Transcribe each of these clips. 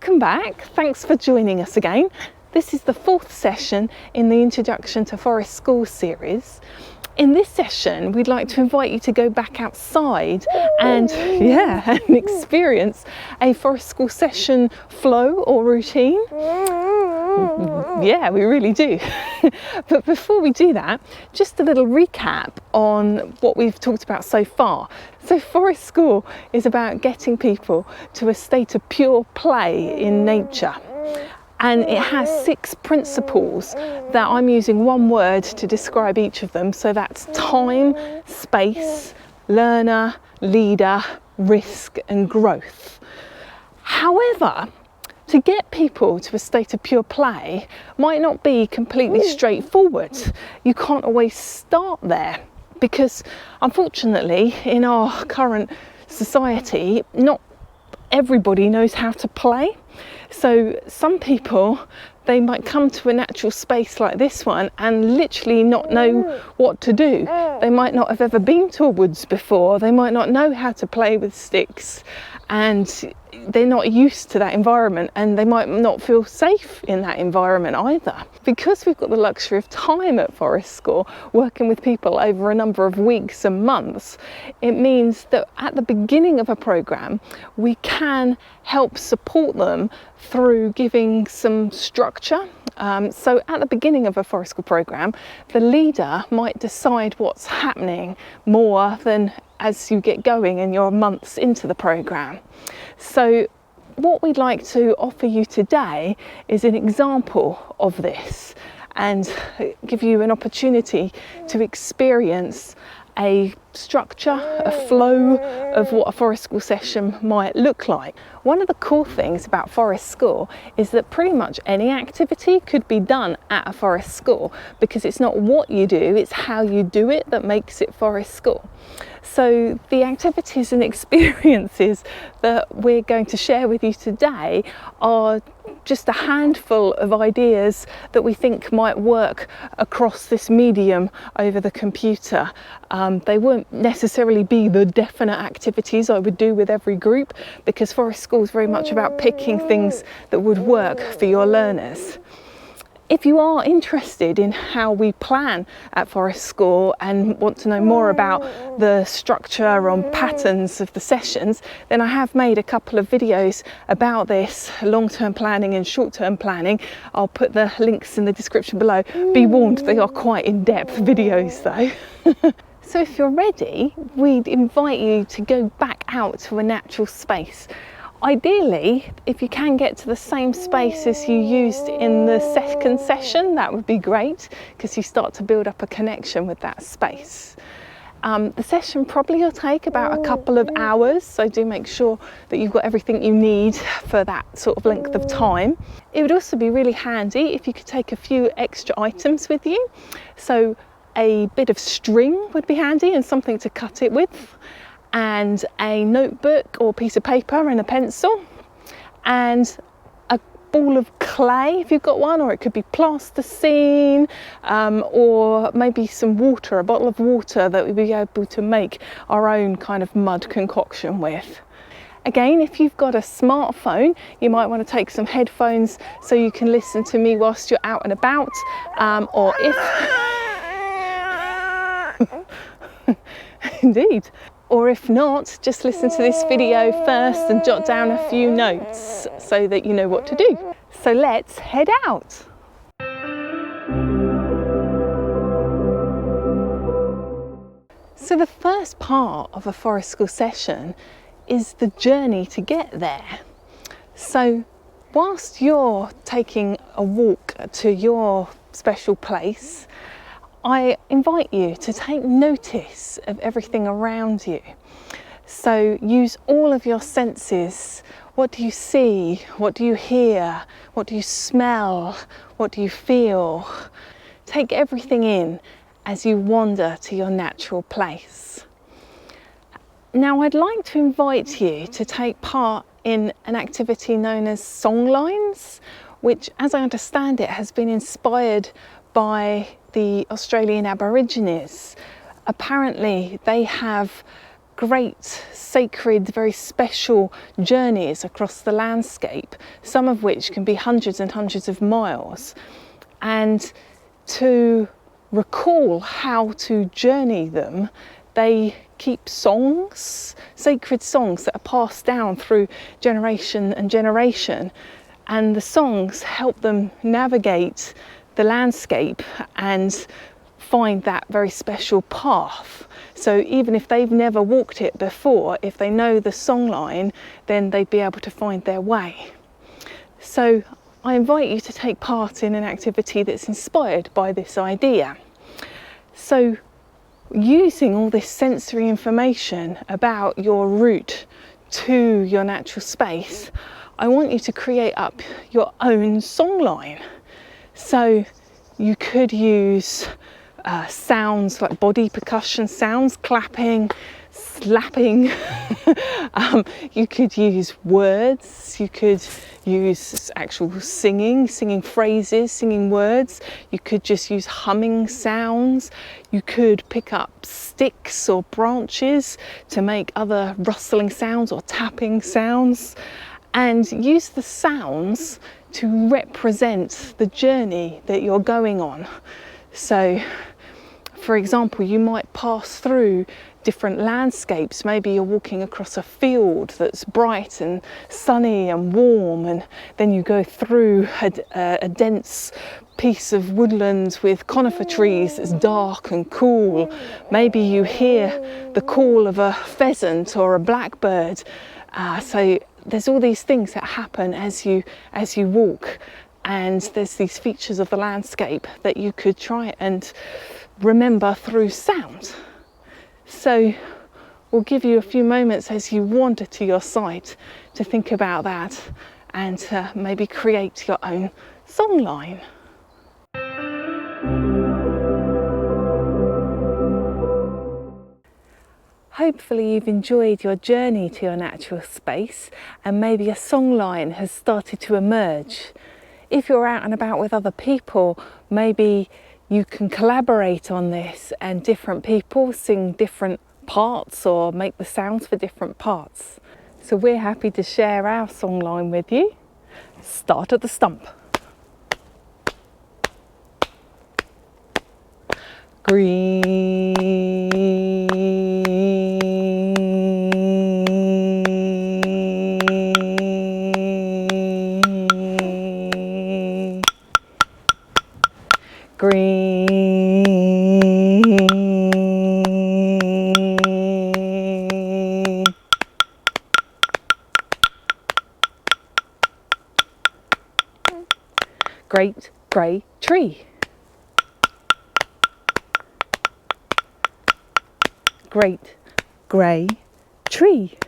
Welcome back. Thanks for joining us again. This is the fourth session in the Introduction to Forest School series. In this session, we'd like to invite you to go back outside and experience a forest school session flow or routine. Yeah, we really do. But before we do that, just a little recap on what we've talked about so far. So forest school is about getting people to a state of pure play in nature. And it has 6 principles that I'm using one word to describe each of them. So that's time, space, learner, leader, risk and growth. However, to get people to a state of pure play might not be completely straightforward. You can't always start there because unfortunately in our current society, not everybody knows how to play. So some people, they might come to a natural space like this one and literally not know what to do. They might not have ever been to a woods before. They might not know how to play with sticks, and they're not used to that environment, and they might not feel safe in that environment either. Because we've got the luxury of time at Forest School, working with people over a number of weeks and months, it means that at the beginning of a program, we can help support them through giving some structure. So at the beginning of a Forest School program, the leader might decide what's happening more than as you get going and you're months into the program. So what we'd like to offer you today is an example of this and give you an opportunity to experience a structure, a flow of what a forest school session might look like. One of the cool things about forest school is that pretty much any activity could be done at a forest school, because it's not what you do, it's how you do it that makes it forest school. So the activities and experiences that we're going to share with you today are just a handful of ideas that we think might work across this medium over the computer. They won't necessarily be the definite activities I would do with every group, because forest school is very much about picking things that would work for your learners. If you are interested in how we plan at Forest School and want to know more about the structure and patterns of the sessions, then I have made a couple of videos about this, long-term planning and short-term planning. I'll put the links in the description below. Be warned, they are quite in-depth videos though. So if you're ready, we'd invite you to go back out to a natural space. Ideally, if you can get to the same space as you used in the second session, that would be great, because you start to build up a connection with that space. The session probably will take about a couple of hours, so do make sure that you've got everything you need for that sort of length of time. It would also be really handy if you could take a few extra items with you. So a bit of string would be handy and something to cut it with, and a notebook or piece of paper and a pencil, and a ball of clay if you've got one, or it could be plasticine, or maybe some water, a bottle of water that we'd be able to make our own kind of mud concoction with. Again, if you've got a smartphone, you might want to take some headphones so you can listen to me whilst you're out and about, or if indeed. Or if not, just listen to this video first and jot down a few notes so that you know what to do. So let's head out. So the first part of a forest school session is the journey to get there. So whilst you're taking a walk to your special place, I invite you to take notice of everything around you. So use all of your senses. What do you see? What do you hear? What do you smell? What do you feel? Take everything in as you wander to your natural place. Now I'd like to invite you to take part in an activity known as Songlines, which, as I understand it, has been inspired by the Australian Aborigines. Apparently they have great, sacred, very special journeys across the landscape, some of which can be hundreds and hundreds of miles. And to recall how to journey them, they keep songs, sacred songs that are passed down through generation and generation. And the songs help them navigate the landscape and find that very special path. So even if they've never walked it before, if they know the songline, then they'd be able to find their way. So I invite you to take part in an activity that's inspired by this idea. So using all this sensory information about your route to your natural space, I want you to create up your own songline. So you could use sounds like body percussion sounds, clapping, slapping. You could use words, you could use actual singing phrases, singing words. You could just use humming sounds. You could pick up sticks or branches to make other rustling sounds or tapping sounds, and use the sounds to represent the journey that you're going on. So, for example, you might pass through different landscapes. Maybe you're walking across a field that's bright and sunny and warm, and then you go through a dense piece of woodland with conifer trees that's dark and cool. Maybe you hear the call of a pheasant or a blackbird. So there's all these things that happen as you walk, and there's these features of the landscape that you could try and remember through sound. So we'll give you a few moments as you wander to your site to think about that and maybe create your own songline. Hopefully you've enjoyed your journey to your natural space, and maybe a songline has started to emerge. If you're out and about with other people, maybe you can collaborate on this and different people sing different parts or make the sounds for different parts. So we're happy to share our songline with you. Start at the stump. Green. Green. Great grey tree. Great grey tree.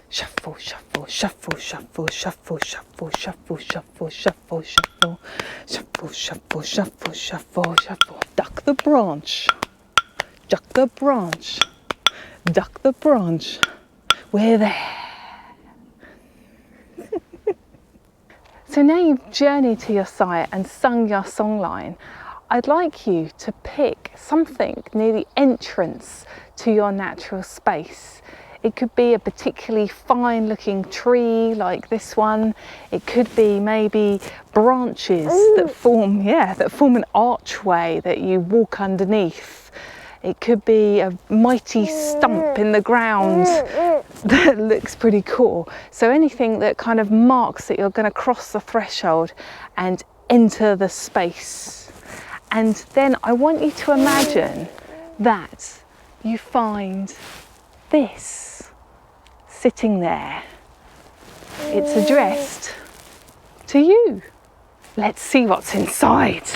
Shuffle, shuffle, shuffle, shuffle, shuffle, shuffle, shuffle, shuffle, shuffle, shuffle, shuffle, shuffle, shuffle, shuffle, shuffle. Duck the branch. Duck the branch. Duck the branch. We're there. So now you've journeyed to your site and sung your songline, I'd like you to pick something near the entrance to your natural space. It could be a particularly fine looking tree like this one. It could be maybe branches that form an archway that you walk underneath. It could be a mighty stump in the ground that looks pretty cool. So anything that kind of marks that you're going to cross the threshold and enter the space. And then I want you to imagine that you find this sitting there. It's addressed to you. Let's see what's inside.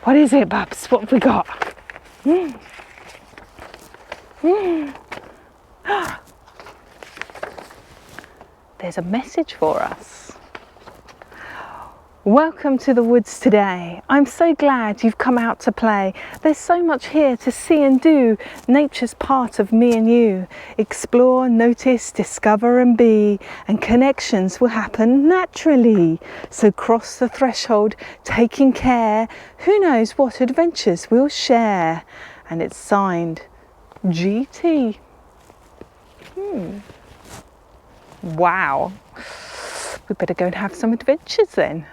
What is it, Babs? What have we got? There's a message for us. Welcome to the woods today. I'm so glad you've come out to play. There's so much here to see and do. Nature's part of me and you. Explore, notice, discover and be, and connections will happen naturally. So cross the threshold, taking care. Who knows what adventures we'll share. And it's signed GT. Wow, we better go and have some adventures then.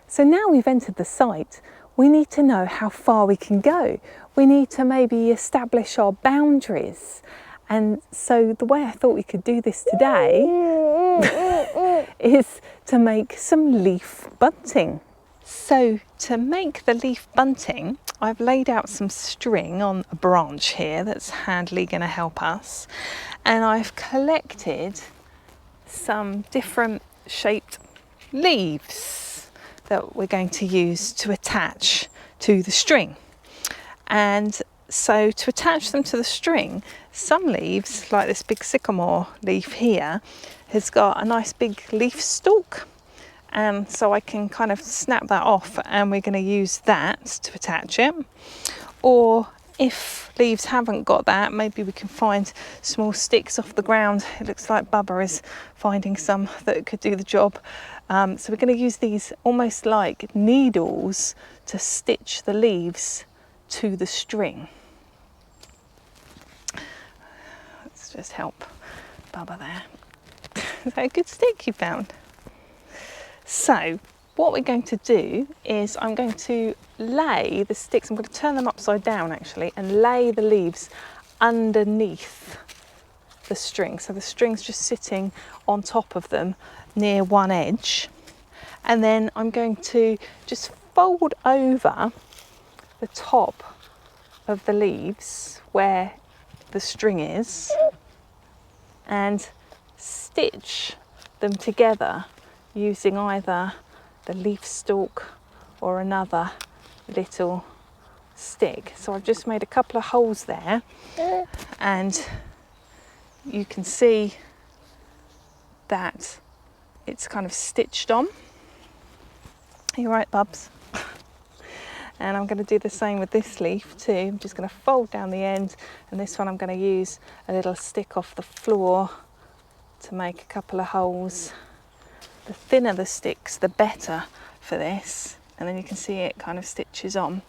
So now we've entered the site, we need to know how far we can go. We need to maybe establish our boundaries. And so the way I thought we could do this today is to make some leaf bunting. So to make the leaf bunting, I've laid out some string on a branch here that's handily going to help us. And I've collected some different shaped leaves that we're going to use to attach to the string. And so to attach them to the string, some leaves, like this big sycamore leaf here, has got a nice big leaf stalk. And so I can kind of snap that off and we're going to use that to attach it. Or if leaves haven't got that, maybe we can find small sticks off the ground. It looks like Bubba is finding some that could do the job. So we're going to use these almost like needles to stitch the leaves to the string. Let's just help Bubba there. Is that a good stick you found? So what we're going to do is I'm going to lay the sticks, I'm going to turn them upside down actually, and lay the leaves underneath the string. So the string's just sitting on top of them near one edge. And then I'm going to just fold over the top of the leaves where the string is and stitch them together using either the leaf stalk or another little stick. So I've just made a couple of holes there and you can see that it's kind of stitched on. Are you right, Bubs? And I'm going to do the same with this leaf too. I'm just going to fold down the end, and this one I'm going to use a little stick off the floor to make a couple of holes. The thinner the sticks, the better for this. And then you can see it kind of stitches on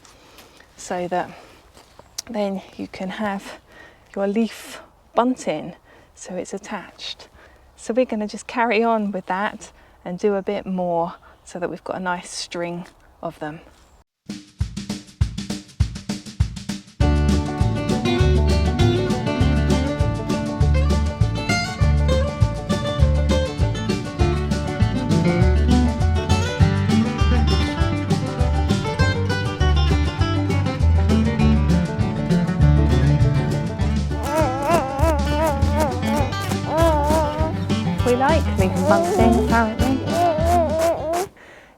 so that then you can have your leaf bunting so it's attached. So we're going to just carry on with that and do a bit more so that we've got a nice string of them. We like leaf bunting, apparently.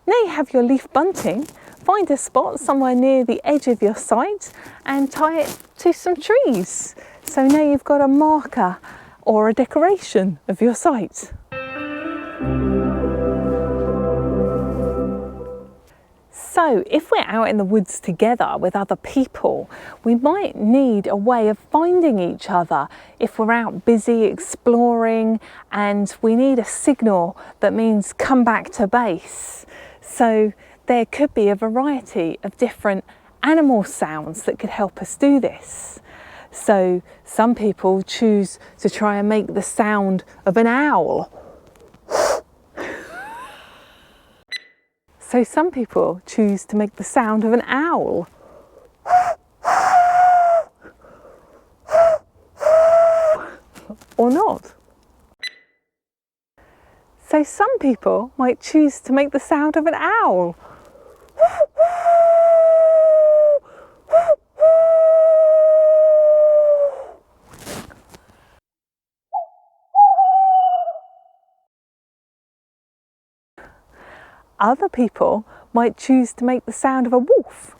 Now you have your leaf bunting, find a spot somewhere near the edge of your site and tie it to some trees. So now you've got a marker or a decoration of your site. So if we're out in the woods together with other people, we might need a way of finding each other if we're out busy exploring and we need a signal that means come back to base. So there could be a variety of different animal sounds that could help us do this. So some people choose to try and make the sound of an owl. So some people choose to make the sound of an owl. Or not. So some people might choose to make the sound of an owl. Other people might choose to make the sound of a wolf.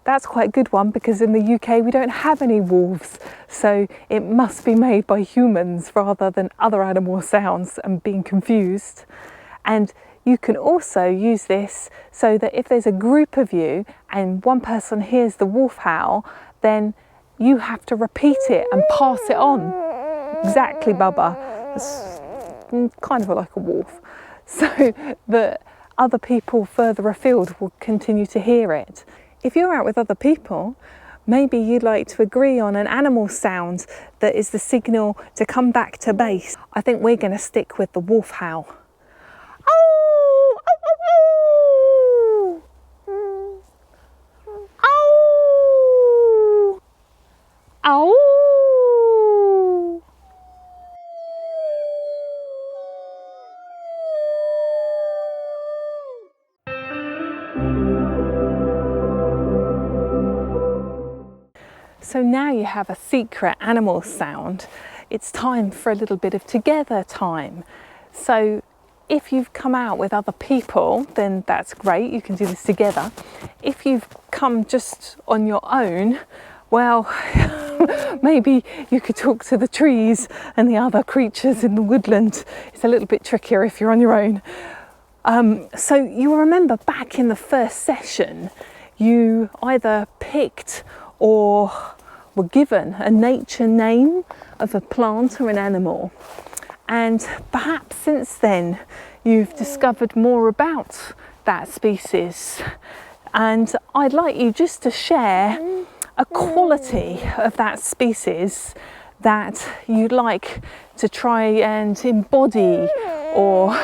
That's quite a good one because in the UK we don't have any wolves, so it must be made by humans rather than other animal sounds and being confused. And you can also use this so that if there's a group of you and one person hears the wolf howl, then you have to repeat it and pass it on. Exactly, Bubba. It's kind of like a wolf. So that other people further afield will continue to hear it. If you're out with other people, maybe you'd like to agree on an animal sound that is the signal to come back to base. I think we're going to stick with the wolf howl. Oh, oh, oh, oh. Oh, oh. So now you have a secret animal sound. It's time for a little bit of together time. So if you've come out with other people, then that's great, you can do this together. If you've come just on your own, well, maybe you could talk to the trees and the other creatures in the woodland. It's a little bit trickier if you're on your own. So you'll remember back in the first session, you either picked or were given a nature name of a plant or an animal. And perhaps since then, you've discovered more about that species. And I'd like you just to share a quality of that species that you'd like to try and embody or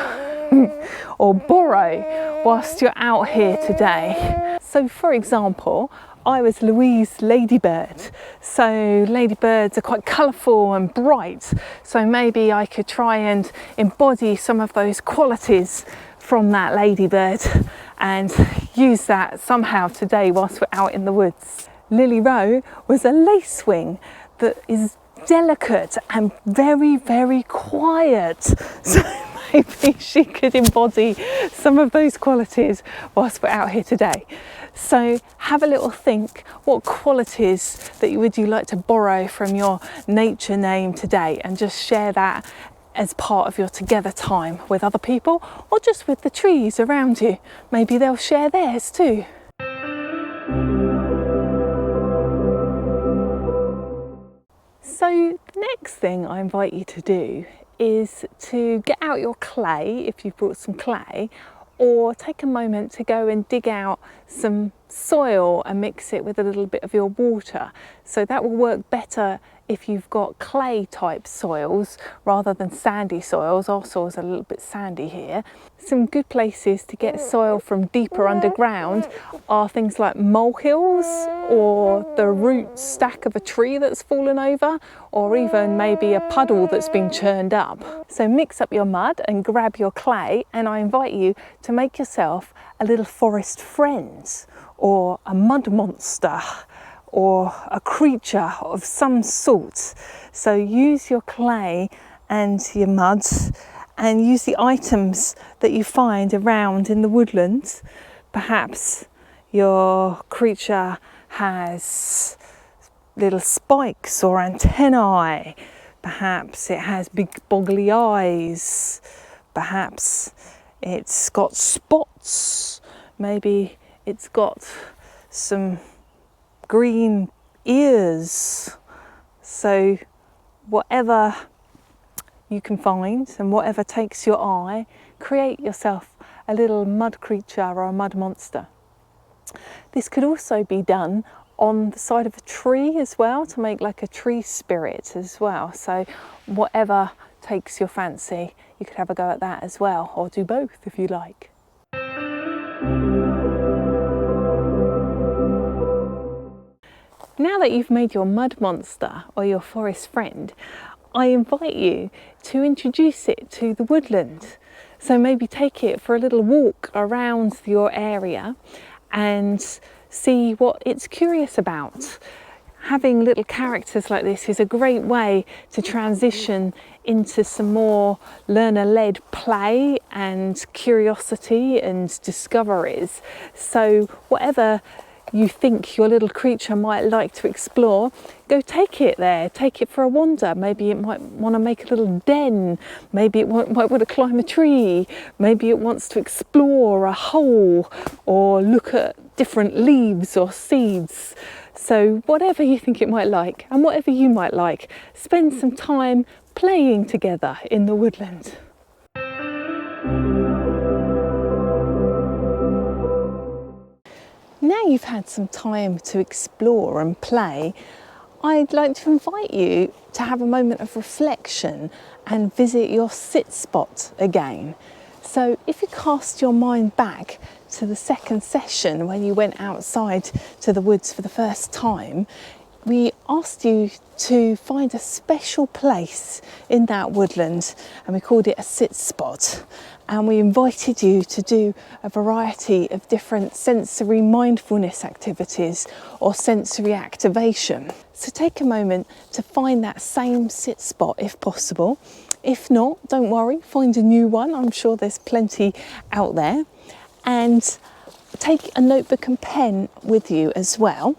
borrow whilst you're out here today. So for example, I was Louise Ladybird. So ladybirds are quite colourful and bright. So maybe I could try and embody some of those qualities from that ladybird and use that somehow today whilst we're out in the woods. Lily Rowe was a lacewing that is delicate and very, very quiet. So maybe she could embody some of those qualities whilst we're out here today. So have a little think, what qualities that would you like to borrow from your nature name today, and just share that as part of your together time with other people or just with the trees around you. Maybe they'll share theirs too. So the next thing I invite you to do is to get out your clay, if you've brought some clay, or take a moment to go and dig out some soil and mix it with a little bit of your water. So that will work better if you've got clay type soils rather than sandy soils. Our soil's a little bit sandy here. Some good places to get soil from deeper underground are things like molehills or the root stack of a tree that's fallen over, or even maybe a puddle that's been churned up. So mix up your mud and grab your clay, and I invite you to make yourself a little forest friend or a mud monster or a creature of some sort. So use your clay and your mud and use the items that you find around in the woodland. Perhaps your creature has little spikes or antennae. Perhaps it has big boggly eyes. Perhaps it's got spots. Maybe it's got some green ears. So whatever you can find and whatever takes your eye, create yourself a little mud creature or a mud monster. This could also be done on the side of a tree as well, to make like a tree spirit as well. So whatever takes your fancy, you could have a go at that as well, or do both if you like. Now that you've made your mud monster or your forest friend, I invite you to introduce it to the woodland. So maybe take it for a little walk around your area and see what it's curious about. Having little characters like this is a great way to transition into some more learner-led play and curiosity and discoveries. So whatever you think your little creature might like to explore, go take it there, take it for a wander. Maybe it might want to make a little den, maybe it might want to climb a tree, maybe it wants to explore a hole or look at different leaves or seeds. So whatever you think it might like and whatever you might like, spend some time playing together in the woodland. now you've had some time to explore and play, I'd like to invite you to have a moment of reflection and visit your sit spot again. So if you cast your mind back to the second session when you went outside to the woods for the first time, we asked you to find a special place in that woodland, and we called it a sit spot. And we invited you to do a variety of different sensory mindfulness activities or sensory activation. So take a moment to find that same sit spot if possible. If not, don't worry, find a new one. I'm sure there's plenty out there. And take a notebook and pen with you as well.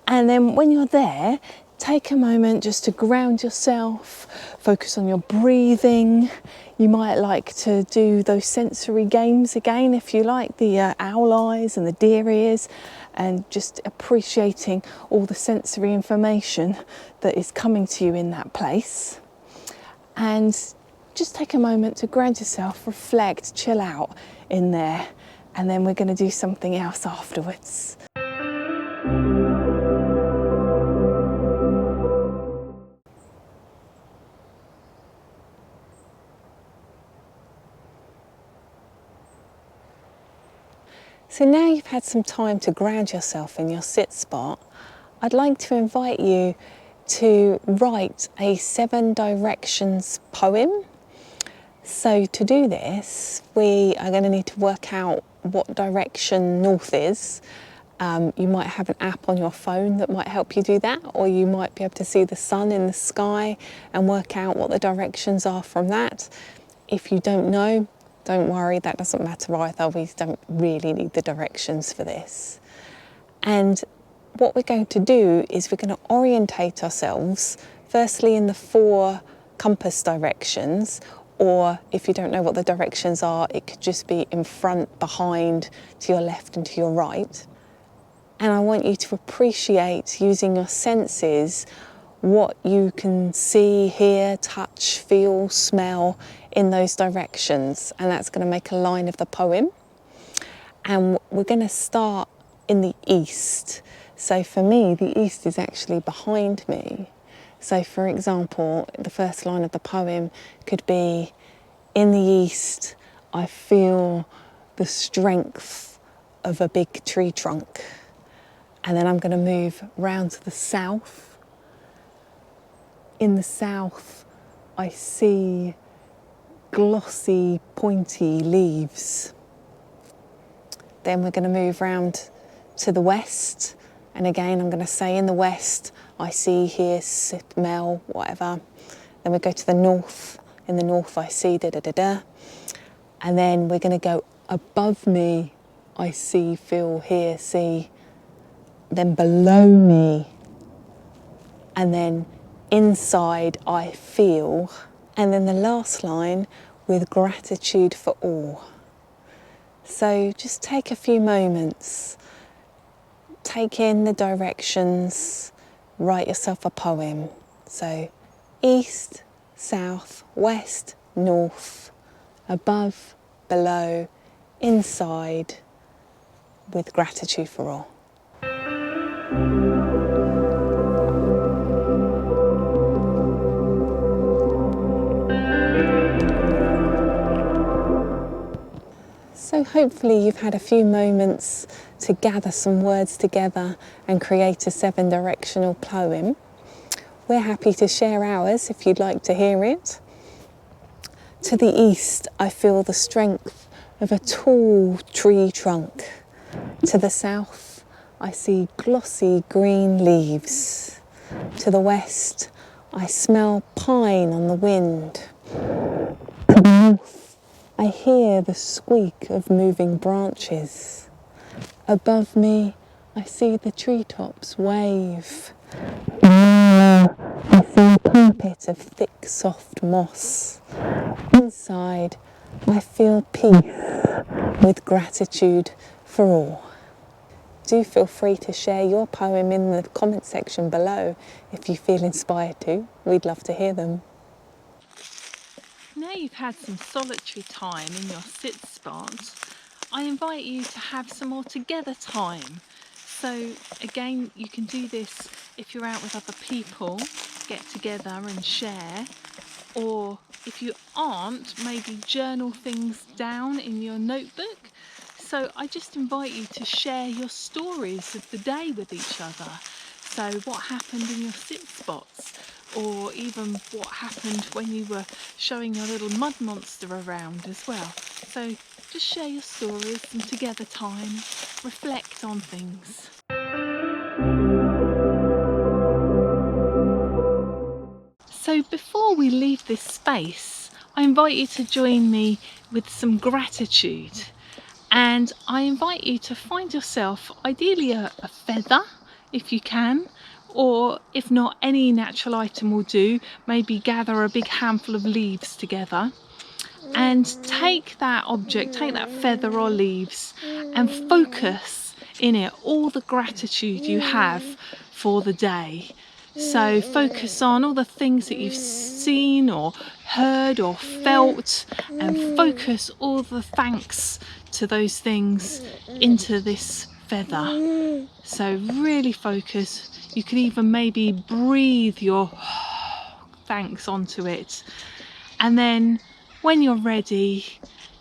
And then when you're there, take a moment just to ground yourself, focus on your breathing. You might like to do those sensory games again if you like, the owl eyes and the deer ears, and just appreciating all the sensory information that is coming to you in that place. And just take a moment to ground yourself, reflect, chill out in there, and then we're going to do something else afterwards. So now you've had some time to ground yourself in your sit spot, I'd like to invite you to write a 7 directions poem. So to do this, we are going to need to work out what direction north is. You might have an app on your phone that might help you do that, or you might be able to see the sun in the sky and work out what the directions are from that. If you don't know, don't worry, that doesn't matter either. We don't really need the directions for this. And what we're going to do is we're going to orientate ourselves firstly in the 4 compass directions, or if you don't know what the directions are, it could just be in front, behind, to your left and to your right. And I want you to appreciate, using your senses, what you can see, hear, touch, feel, smell in those directions. And that's going to make a line of the poem. And we're going to start in the east. So for me, the east is actually behind me. So for example, the first line of the poem could be, in the east, I feel the strength of a big tree trunk. And then I'm going to move round to the south. In the south, I see glossy, pointy leaves. Then we're going to move round to the west. And again, I'm going to say in the west, I see, hear, smell, whatever. Then we go to the north. In the north, I see da-da-da-da. And then we're going to go above me, I see, feel, hear, see. Then below me. And then inside, I feel. And then the last line, with gratitude for all. So just take a few moments, take in the directions, write yourself a poem. So east, south, west, north, above, below, inside, with gratitude for all. So hopefully you've had a few moments to gather some words together and create a 7-directional poem. We're happy to share ours if you'd like to hear it. To the east, I feel the strength of a tall tree trunk. To the south, I see glossy green leaves. To the west, I smell pine on the wind. To the north, I hear the squeak of moving branches. Above me, I see the treetops wave. I see a carpet of thick, soft moss. Inside, I feel peace with gratitude for all. Do feel free to share your poem in the comment section below if you feel inspired to. We'd love to hear them. Now you've had some solitary time in your sit spot, I invite you to have some more together time. So again, you can do this if you're out with other people, get together and share, or if you aren't, maybe journal things down in your notebook. So I just invite you to share your stories of the day with each other. So what happened in your sit spots, or even what happened when you were showing your little mud monster around as well. So just share your stories, some together time, reflect on things. So before we leave this space, I invite you to join me with some gratitude. And I invite you to find yourself ideally a feather if you can, or if not, any natural item will do. Maybe gather a big handful of leaves together and take that object, take that feather or leaves, and focus in it all the gratitude you have for the day. So focus on all the things that you've seen or heard or felt, and focus all the thanks to those things into this feather. So really focus. You could even maybe breathe your thanks onto it. And then when you're ready,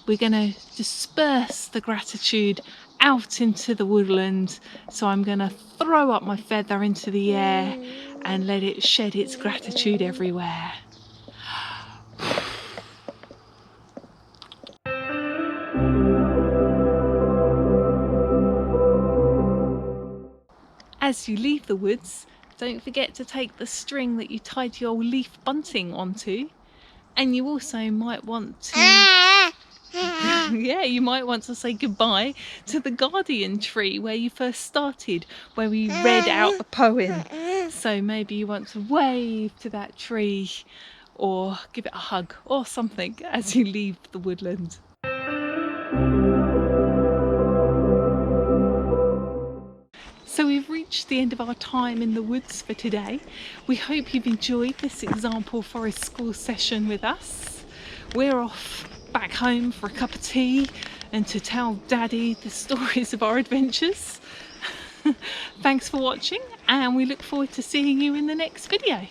we're going to disperse the gratitude out into the woodland. So I'm going to throw up my feather into the air and let it shed its gratitude everywhere. As you leave the woods, don't forget to take the string that you tied your leaf bunting onto. And you also might want to yeah, you might want to say goodbye to the guardian tree where you first started, where we read out the poem. So maybe you want to wave to that tree or give it a hug or something as you leave the woodland. So we've reached the end of our time in the woods for today. We hope you've enjoyed this example forest school session with us. We're off back home for a cup of tea and to tell Daddy the stories of our adventures. Thanks for watching, and we look forward to seeing you in the next video.